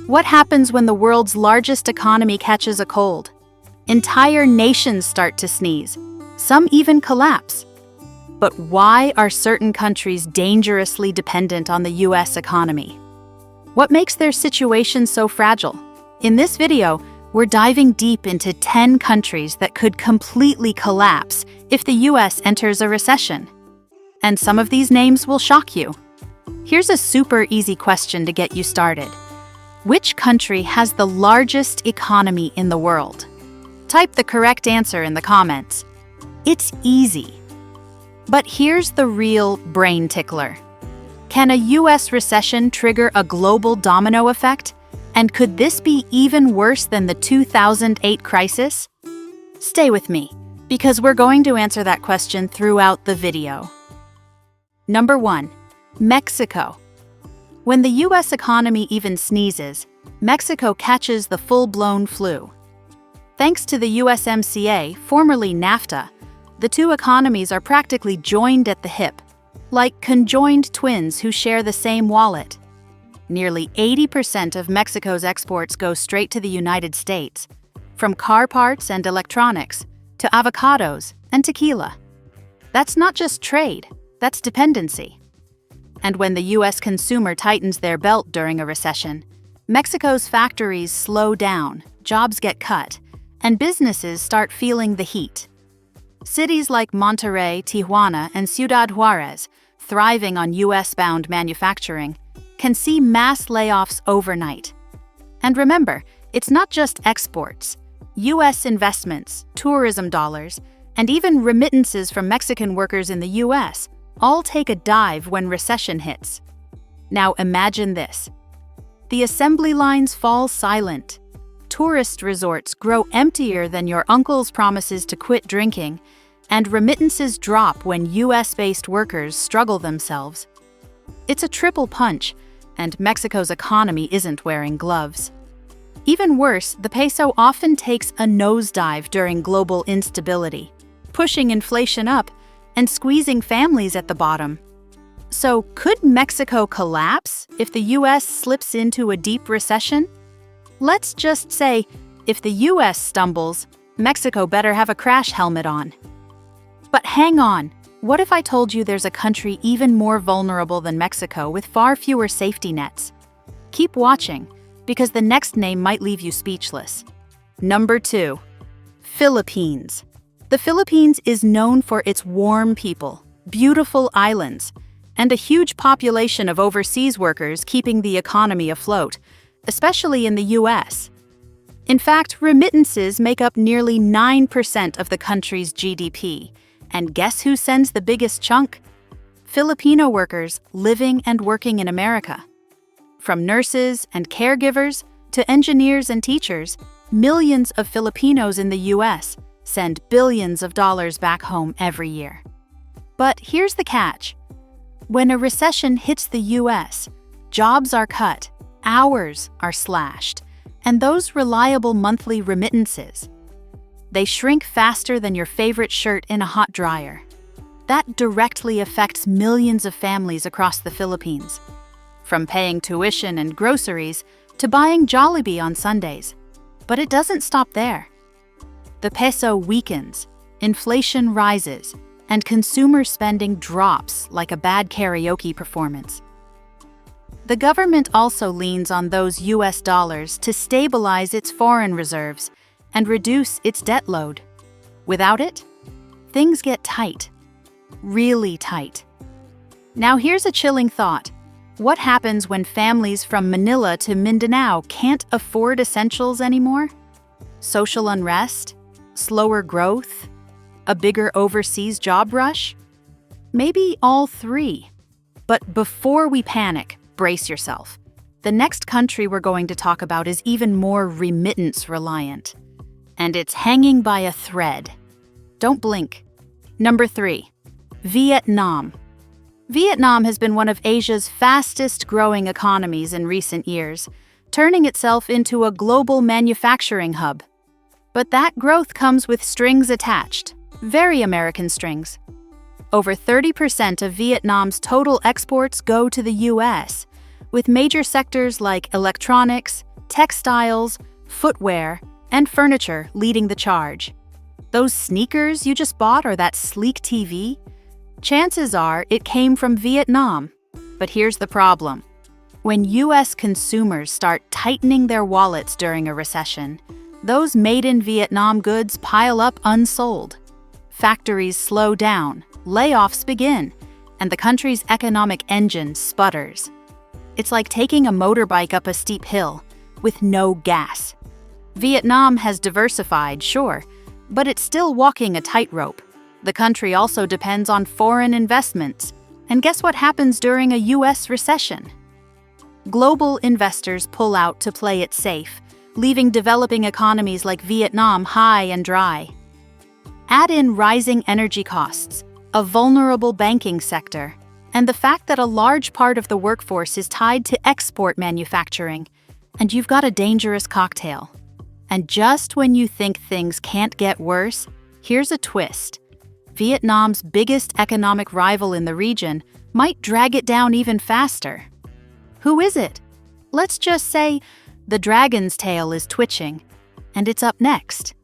What happens when the world's largest economy catches a cold? Entire nations start to sneeze. Some even collapse. But why are certain countries dangerously dependent on the US economy? What makes their situation so fragile? In this video, we're diving deep into 10 countries that could completely collapse if the US enters a recession. And some of these names will shock you. Here's a super easy question to get you started. Which country has the largest economy in the world? Type the correct answer in the comments. It's easy. But here's the real brain tickler. Can a US recession trigger a global domino effect? And could this be even worse than the 2008 crisis? Stay with me, because we're going to answer that question throughout the video. Number 1. Mexico. When the US economy even sneezes, Mexico catches the full-blown flu. Thanks to the USMCA, formerly NAFTA, the two economies are practically joined at the hip, like conjoined twins who share the same wallet. Nearly 80% of Mexico's exports go straight to the United States, from car parts and electronics to avocados and tequila. That's not just trade, that's dependency. And when the US consumer tightens their belt during a recession, Mexico's factories slow down, jobs get cut, and businesses start feeling the heat. Cities like Monterrey, Tijuana, and Ciudad Juarez, thriving on US-bound manufacturing, can see mass layoffs overnight. And remember, it's not just exports. US investments, tourism dollars, and even remittances from Mexican workers in the US all take a dive when recession hits. Now imagine this. The assembly lines fall silent. Tourist resorts grow emptier than your uncle's promises to quit drinking, and remittances drop when US-based workers struggle themselves. It's a triple punch, and Mexico's economy isn't wearing gloves. Even worse, the peso often takes a nosedive during global instability, pushing inflation up and squeezing families at the bottom. So, could Mexico collapse if the US slips into a deep recession? Let's just say, if the US stumbles, Mexico better have a crash helmet on. But hang on, what if I told you there's a country even more vulnerable than Mexico with far fewer safety nets? Keep watching, because the next name might leave you speechless. Number 2. Philippines. The Philippines is known for its warm people, beautiful islands, and a huge population of overseas workers keeping the economy afloat, especially in the US. In fact, remittances make up nearly 9% of the country's GDP. And guess who sends the biggest chunk? Filipino workers living and working in America. From nurses and caregivers to engineers and teachers, millions of Filipinos in the US send billions of dollars back home every year. But here's the catch. When a recession hits the US, jobs are cut, hours are slashed, and those reliable monthly remittances, they shrink faster than your favorite shirt in a hot dryer. That directly affects millions of families across the Philippines, from paying tuition and groceries to buying Jollibee on Sundays. But it doesn't stop there. The peso weakens, inflation rises, and consumer spending drops like a bad karaoke performance. The government also leans on those US dollars to stabilize its foreign reserves and reduce its debt load. Without it, things get tight. Really tight. Now here's a chilling thought. What happens when families from Manila to Mindanao can't afford essentials anymore? Social unrest? Slower growth? A bigger overseas job rush? Maybe all three. But before we panic, brace yourself. The next country we're going to talk about is even more remittance reliant. And it's hanging by a thread. Don't blink. Number 3. Vietnam. Vietnam has been one of Asia's fastest-growing economies in recent years, turning itself into a global manufacturing hub. But that growth comes with strings attached, very American strings. Over 30% of Vietnam's total exports go to the US, with major sectors like electronics, textiles, footwear, and furniture leading the charge. Those sneakers you just bought or that sleek TV? Chances are it came from Vietnam. But here's the problem. When US consumers start tightening their wallets during a recession, those made-in-Vietnam goods pile up unsold. Factories slow down, layoffs begin, and the country's economic engine sputters. It's like taking a motorbike up a steep hill with no gas. Vietnam has diversified, sure, but it's still walking a tightrope. The country also depends on foreign investments. And guess what happens during a US recession? Global investors pull out to play it safe, leaving developing economies like Vietnam high and dry. Add in rising energy costs, a vulnerable banking sector, and the fact that a large part of the workforce is tied to export manufacturing, and you've got a dangerous cocktail. And just when you think things can't get worse, here's a twist. Vietnam's biggest economic rival in the region might drag it down even faster. Who is it? Let's just say the dragon's tail is twitching, and it's up next.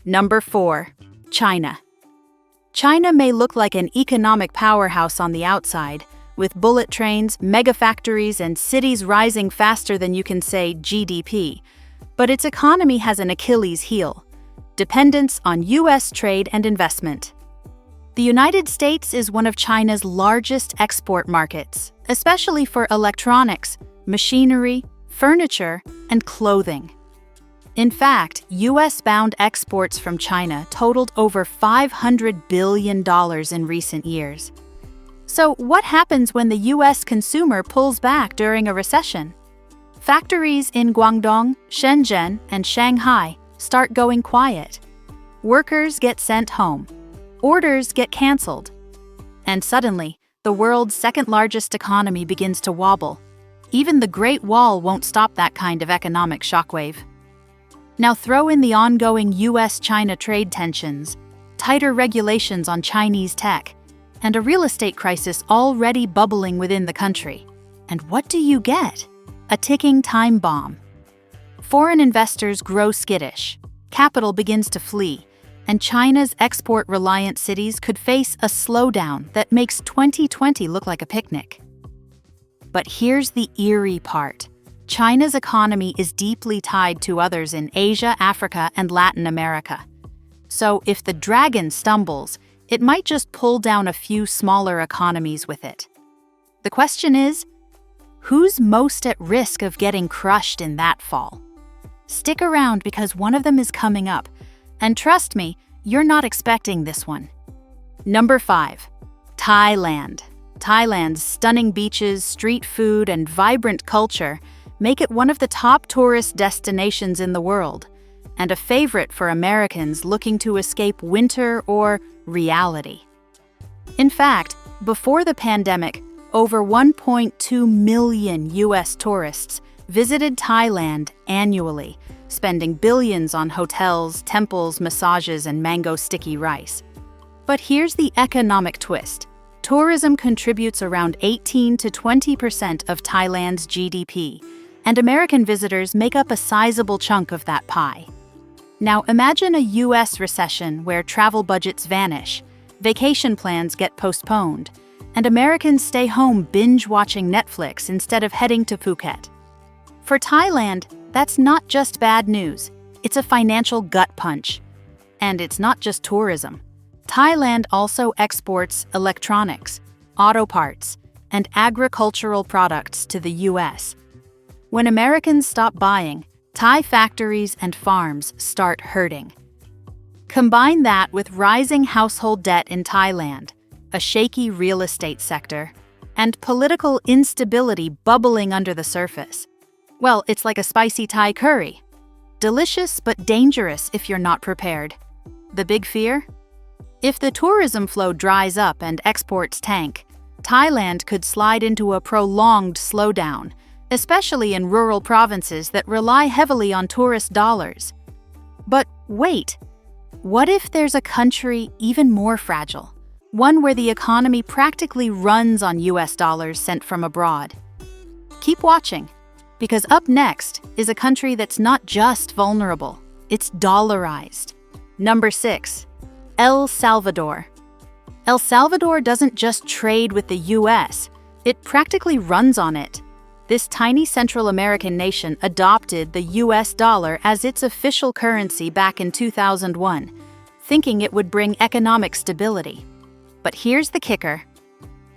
Number 4. China. China may look like an economic powerhouse on the outside, with bullet trains, mega factories, and cities rising faster than you can say GDP. But its economy has an Achilles heel: dependence on US trade and investment. The United States is one of China's largest export markets, especially for electronics, machinery, furniture, and clothing. In fact, US-bound exports from China totaled over $500 billion in recent years. So what happens when the US consumer pulls back during a recession? Factories in Guangdong, Shenzhen, and Shanghai start going quiet. Workers get sent home. Orders get canceled. And suddenly, the world's second-largest economy begins to wobble. Even the Great Wall won't stop that kind of economic shockwave. Now throw in the ongoing US-China trade tensions, tighter regulations on Chinese tech, and a real estate crisis already bubbling within the country. And what do you get? A ticking time bomb. Foreign investors grow skittish, capital begins to flee, and China's export-reliant cities could face a slowdown that makes 2020 look like a picnic. But here's the eerie part. China's economy is deeply tied to others in Asia, Africa, and Latin America. So if the dragon stumbles, it might just pull down a few smaller economies with it. The question is, who's most at risk of getting crushed in that fall? Stick around because one of them is coming up. And trust me, you're not expecting this one. Number 5. Thailand. Thailand's stunning beaches, street food, and vibrant culture make it one of the top tourist destinations in the world, and a favorite for Americans looking to escape winter or reality. In fact, before the pandemic, over 1.2 million US tourists visited Thailand annually, spending billions on hotels, temples, massages, and mango sticky rice. But here's the economic twist. Tourism contributes around 18 to 20% of Thailand's GDP, and American visitors make up a sizable chunk of that pie. Now imagine a US recession where travel budgets vanish, vacation plans get postponed, and Americans stay home binge-watching Netflix instead of heading to Phuket. For Thailand, that's not just bad news, it's a financial gut punch. And it's not just tourism. Thailand also exports electronics, auto parts, and agricultural products to the US. When Americans stop buying, Thai factories and farms start hurting. Combine that with rising household debt in Thailand, a shaky real estate sector, and political instability bubbling under the surface. Well, it's like a spicy Thai curry. Delicious but dangerous if you're not prepared. The big fear? If the tourism flow dries up and exports tank, Thailand could slide into a prolonged slowdown, especially in rural provinces that rely heavily on tourist dollars. But wait, what if there's a country even more fragile? One where the economy practically runs on US dollars sent from abroad? Keep watching, Because up next is a country that's not just vulnerable, it's dollarized. Number 6. El Salvador. El Salvador doesn't just trade with the US, it practically runs on it. This tiny Central American nation adopted the US dollar as its official currency back in 2001, thinking it would bring economic stability. But here's the kicker.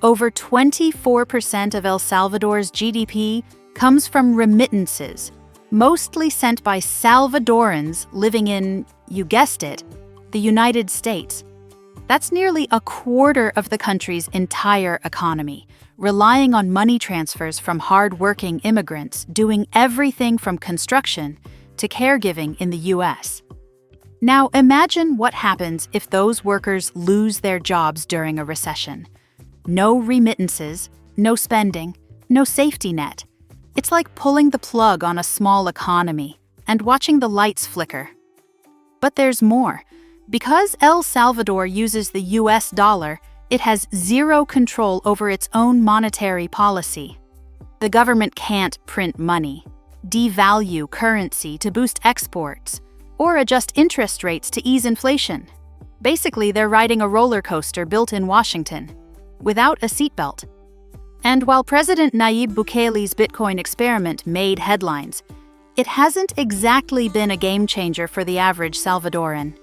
Over 24% of El Salvador's GDP comes from remittances, mostly sent by Salvadorans living in, you guessed it, the United States. That's nearly a quarter of the country's entire economy, relying on money transfers from hard-working immigrants doing everything from construction to caregiving in the US. Now imagine what happens if those workers lose their jobs during a recession. No remittances, no spending, no safety net. It's like pulling the plug on a small economy and watching the lights flicker. But there's more. Because El Salvador uses the US dollar, it has zero control over its own monetary policy. The government can't print money, devalue currency to boost exports, or adjust interest rates to ease inflation. Basically, they're riding a roller coaster built in Washington, without a seatbelt. And while President Nayib Bukele's Bitcoin experiment made headlines, it hasn't exactly been a game changer for the average Salvadoran.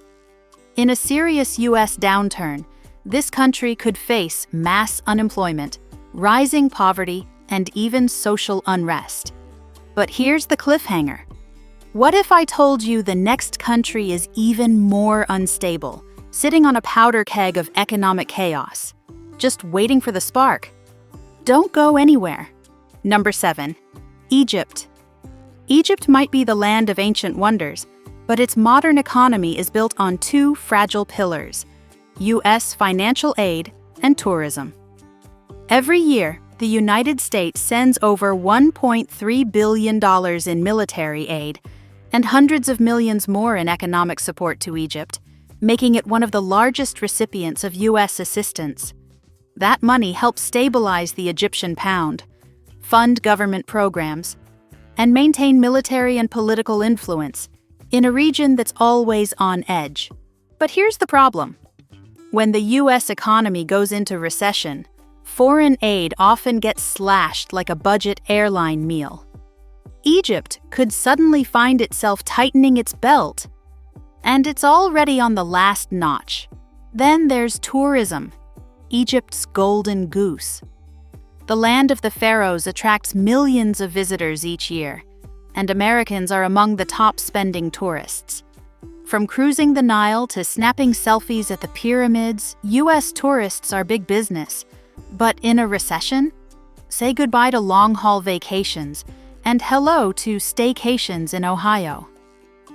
In a serious US downturn, this country could face mass unemployment, rising poverty, and even social unrest. But here's the cliffhanger. What if I told you the next country is even more unstable, sitting on a powder keg of economic chaos, just waiting for the spark? Don't go anywhere. Number 7. Egypt. Egypt might be the land of ancient wonders, but its modern economy is built on two fragile pillars: US financial aid and tourism. Every year, the United States sends over $1.3 billion in military aid and hundreds of millions more in economic support to Egypt, making it one of the largest recipients of US assistance. That money helps stabilize the Egyptian pound, fund government programs, and maintain military and political influence in a region that's always on edge. But here's the problem. When the US economy goes into recession, foreign aid often gets slashed like a budget airline meal. Egypt could suddenly find itself tightening its belt, and it's already on the last notch. Then there's tourism, Egypt's golden goose. The land of the pharaohs attracts millions of visitors each year, and Americans are among the top spending tourists. From cruising the Nile to snapping selfies at the pyramids, US tourists are big business. But in a recession, say goodbye to long-haul vacations and hello to staycations in Ohio.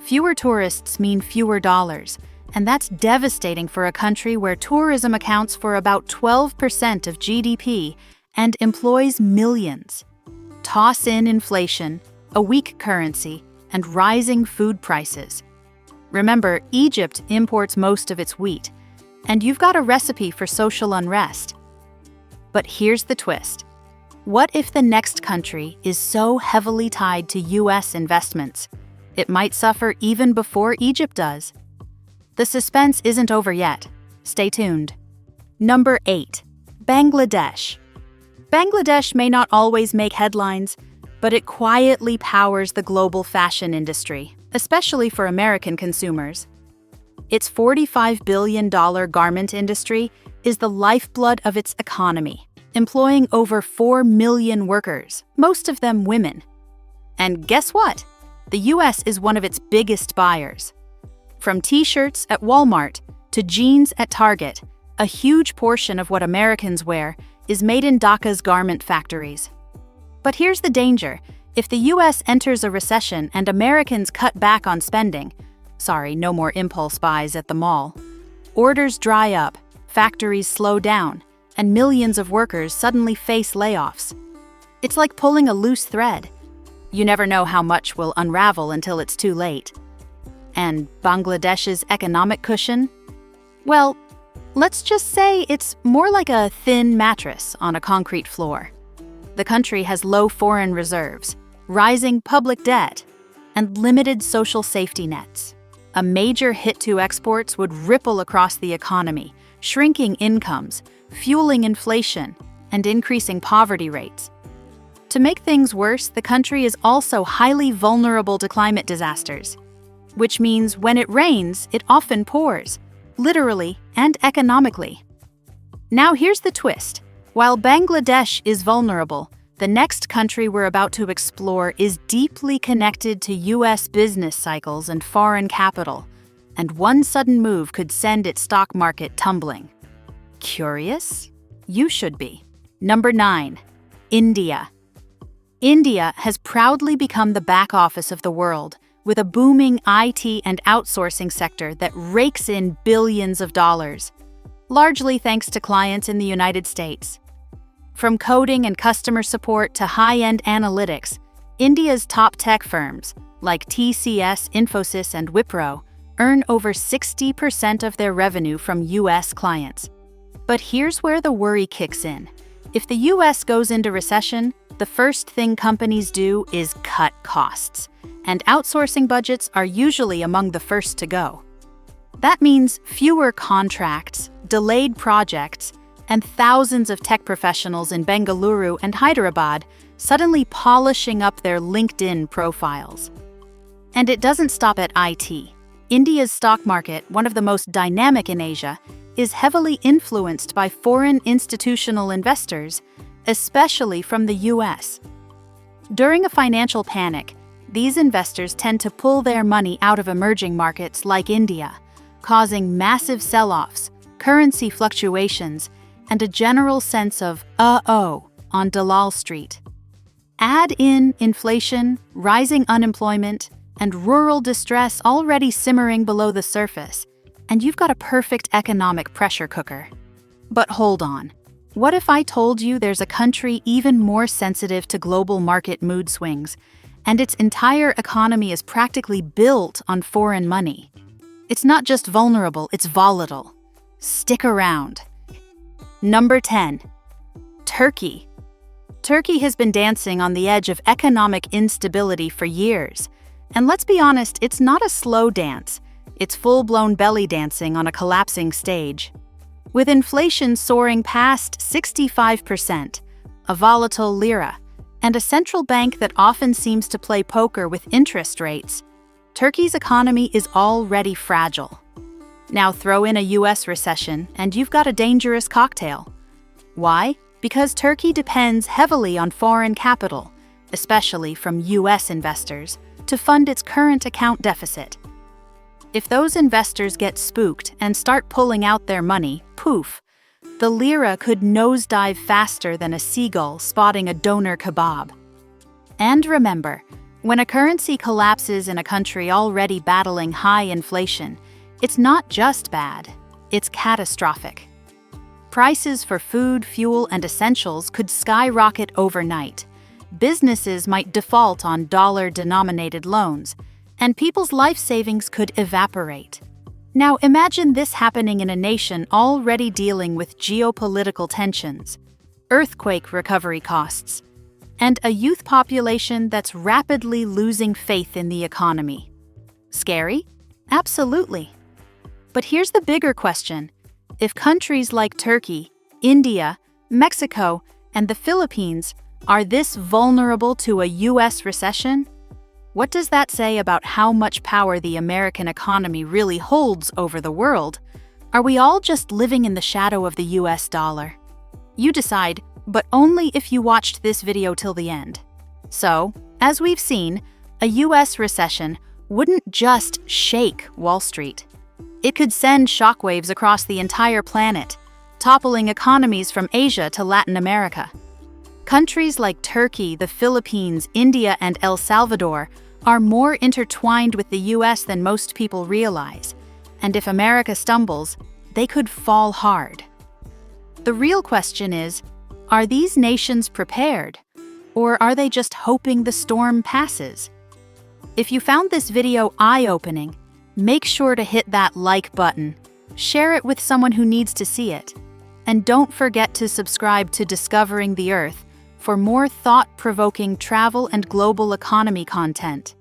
Fewer tourists mean fewer dollars, and that's devastating for a country where tourism accounts for about 12% of GDP and employs millions. Toss in inflation, a weak currency, and rising food prices. Remember, Egypt imports most of its wheat, and you've got a recipe for social unrest. But here's the twist. What if the next country is so heavily tied to US investments, it might suffer even before Egypt does? The suspense isn't over yet. Stay tuned. Number 8. Bangladesh. Bangladesh may not always make headlines, but it quietly powers the global fashion industry, especially for American consumers. Its $45 billion garment industry is the lifeblood of its economy, employing over 4 million workers, most of them women. And guess what? The US is one of its biggest buyers. From t-shirts at Walmart to jeans at Target, a huge portion of what Americans wear is made in Dhaka's garment factories. But here's the danger. If the US enters a recession and Americans cut back on spending, no more impulse buys at the mall, orders dry up, factories slow down, and millions of workers suddenly face layoffs. It's like pulling a loose thread. You never know how much will unravel until it's too late. And Bangladesh's economic cushion? Well, let's just say it's more like a thin mattress on a concrete floor. The country has low foreign reserves, rising public debt, and limited social safety nets. A major hit to exports would ripple across the economy, shrinking incomes, fueling inflation, and increasing poverty rates. To make things worse, the country is also highly vulnerable to climate disasters, which means when it rains, it often pours, literally and economically. Now here's the twist. While Bangladesh is vulnerable, the next country we're about to explore is deeply connected to US business cycles and foreign capital, and one sudden move could send its stock market tumbling. Curious? You should be. Number 9. India. India has proudly become the back office of the world, with a booming IT and outsourcing sector that rakes in billions of dollars, largely thanks to clients in the United States. From coding and customer support to high-end analytics, India's top tech firms, like TCS, Infosys, and Wipro, earn over 60% of their revenue from US clients. But here's where the worry kicks in. If the US goes into recession, the first thing companies do is cut costs, and outsourcing budgets are usually among the first to go. That means fewer contracts, delayed projects, and thousands of tech professionals in Bengaluru and Hyderabad suddenly polishing up their LinkedIn profiles. And it doesn't stop at IT. India's stock market, one of the most dynamic in Asia, is heavily influenced by foreign institutional investors, especially from the US. During a financial panic, these investors tend to pull their money out of emerging markets like India, causing massive sell-offs, currency fluctuations, and a general sense of uh-oh on Dalal Street. Add in inflation, rising unemployment, and rural distress already simmering below the surface, and you've got a perfect economic pressure cooker. But hold on. What if I told you there's a country even more sensitive to global market mood swings, and its entire economy is practically built on foreign money? It's not just vulnerable, it's volatile. Stick around. Number 10. Turkey. Turkey has been dancing on the edge of economic instability for years. And let's be honest, it's not a slow dance. It's full-blown belly dancing on a collapsing stage. With inflation soaring past 65%, a volatile lira, and a central bank that often seems to play poker with interest rates, Turkey's economy is already fragile. Now throw in a US recession, and you've got a dangerous cocktail. Why? Because Turkey depends heavily on foreign capital, especially from US investors, to fund its current account deficit. If those investors get spooked and start pulling out their money, poof, the lira could nosedive faster than a seagull spotting a doner kebab. And remember, when a currency collapses in a country already battling high inflation, it's not just bad, it's catastrophic. Prices for food, fuel, and essentials could skyrocket overnight. Businesses might default on dollar-denominated loans, and people's life savings could evaporate. Now imagine this happening in a nation already dealing with geopolitical tensions, earthquake recovery costs, and a youth population that's rapidly losing faith in the economy. Scary? Absolutely. But here's the bigger question. If countries like Turkey, India, Mexico, and the Philippines are this vulnerable to a US recession, what does that say about how much power the American economy really holds over the world? Are we all just living in the shadow of the US dollar? You decide, but only if you watched this video till the end. So, as we've seen, a US recession wouldn't just shake Wall Street. It could send shockwaves across the entire planet, toppling economies from Asia to Latin America. Countries like Turkey, the Philippines, India, and El Salvador are more intertwined with the US than most people realize, and if America stumbles, they could fall hard. The real question is, are these nations prepared, or are they just hoping the storm passes? If you found this video eye-opening, make sure to hit that like button, share it with someone who needs to see it, and don't forget to subscribe to Discovering the Earth, for more thought-provoking travel and global economy content.